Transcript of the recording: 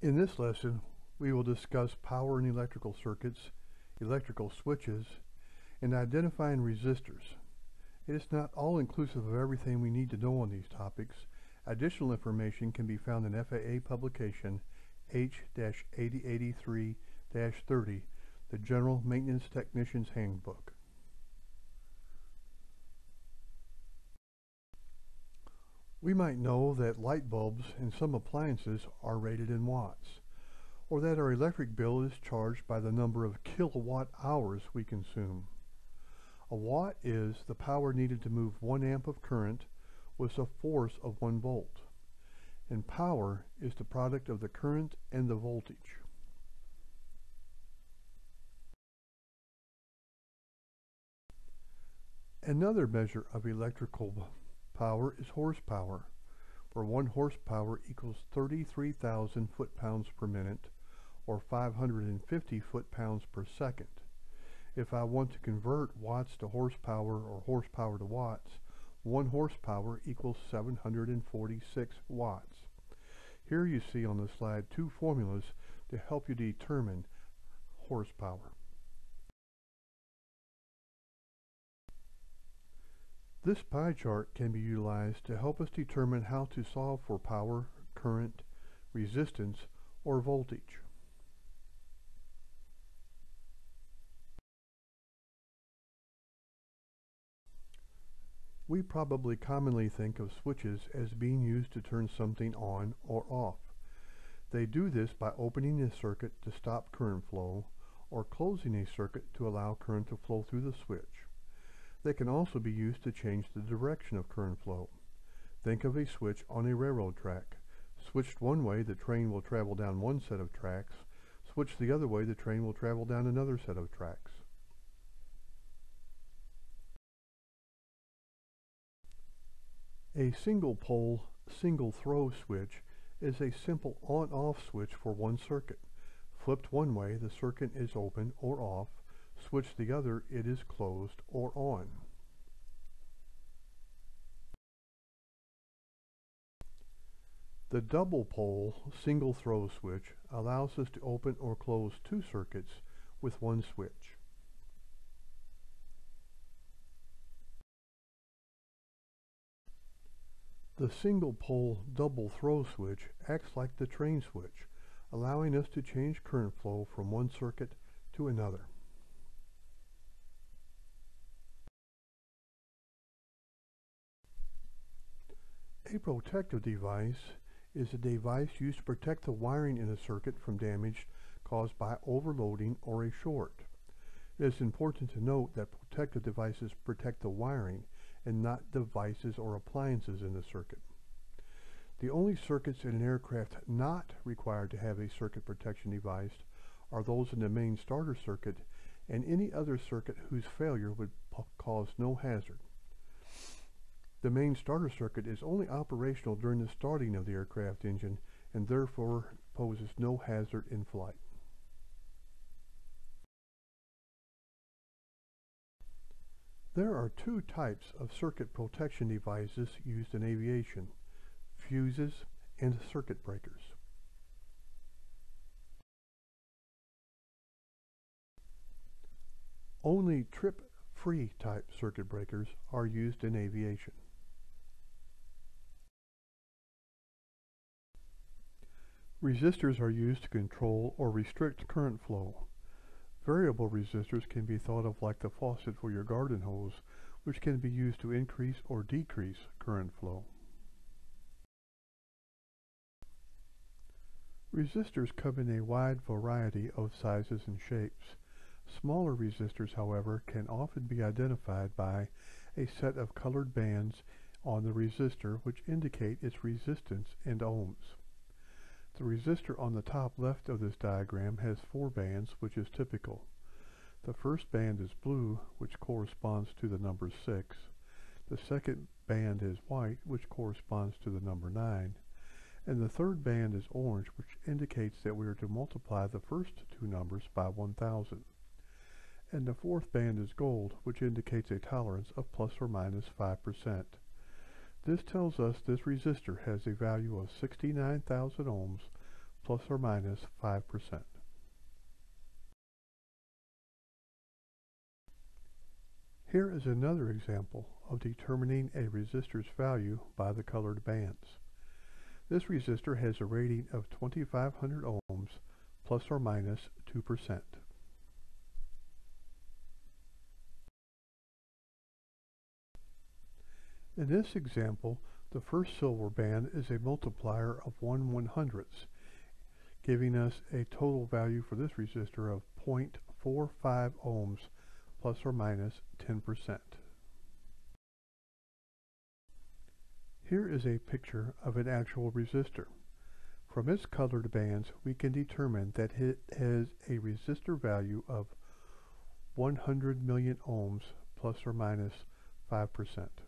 In this lesson, we will discuss power in electrical circuits, electrical switches, and identifying resistors. It is not all-inclusive of everything we need to know on these topics. Additional information can be found in FAA publication H-8083-30, the General Maintenance Technician's Handbook. We might know that light bulbs and some appliances are rated in watts, or that our electric bill is charged by the number of kilowatt hours we consume. A watt is the power needed to move 1 amp of current with a force of 1 volt, and power is the product of the current and the voltage. Another measure of electrical power is horsepower, where 1 horsepower equals 33,000 foot-pounds per minute, or 550 foot-pounds per second. If I want to convert watts to horsepower or horsepower to watts, 1 horsepower equals 746 watts. Here you see on the slide 2 formulas to help you determine horsepower. This pie chart can be utilized to help us determine how to solve for power, current, resistance, or voltage. We probably commonly think of switches as being used to turn something on or off. They do this by opening a circuit to stop current flow or closing a circuit to allow current to flow through the switch. They can also be used to change the direction of current flow. Think of a switch on a railroad track. Switched one way, the train will travel down one set of tracks. Switched the other way, the train will travel down another set of tracks. A single pole, single throw switch is a simple on-off switch for one circuit. Flipped one way, the circuit is open or off. Switched the other, it is closed or on. The double pole, single throw switch allows us to open or close 2 circuits with 1 switch. The single pole double throw switch acts like the train switch, allowing us to change current flow from one circuit to another. A protective device is a device used to protect the wiring in a circuit from damage caused by overloading or a short. It is important to note that protective devices protect the wiring and not devices or appliances in the circuit. The only circuits in an aircraft not required to have a circuit protection device are those in the main starter circuit and any other circuit whose failure would cause no hazard. The main starter circuit is only operational during the starting of the aircraft engine and therefore poses no hazard in flight. There are 2 types of circuit protection devices used in aviation: fuses and circuit breakers. Only trip-free type circuit breakers are used in aviation. Resistors are used to control or restrict current flow. Variable resistors can be thought of like the faucet for your garden hose, which can be used to increase or decrease current flow. Resistors come in a wide variety of sizes and shapes. Smaller resistors, however, can often be identified by a set of colored bands on the resistor which indicate its resistance in ohms. The resistor on the top left of this diagram has 4 bands, which is typical. The first band is blue, which corresponds to the number 6. The second band is white, which corresponds to the number 9. And the third band is orange, which indicates that we are to multiply the first 2 numbers by 1000. And the fourth band is gold, which indicates a tolerance of plus or minus 5%. This tells us this resistor has a value of 69,000 ohms plus or minus 5%. Here is another example of determining a resistor's value by the colored bands. This resistor has a rating of 2500 ohms plus or minus 2%. In this example, the first silver band is a multiplier of 1/100th, giving us a total value for this resistor of 0.45 ohms plus or minus 10%. Here is a picture of an actual resistor. From its colored bands, we can determine that it has a resistor value of 100 million ohms plus or minus 5%.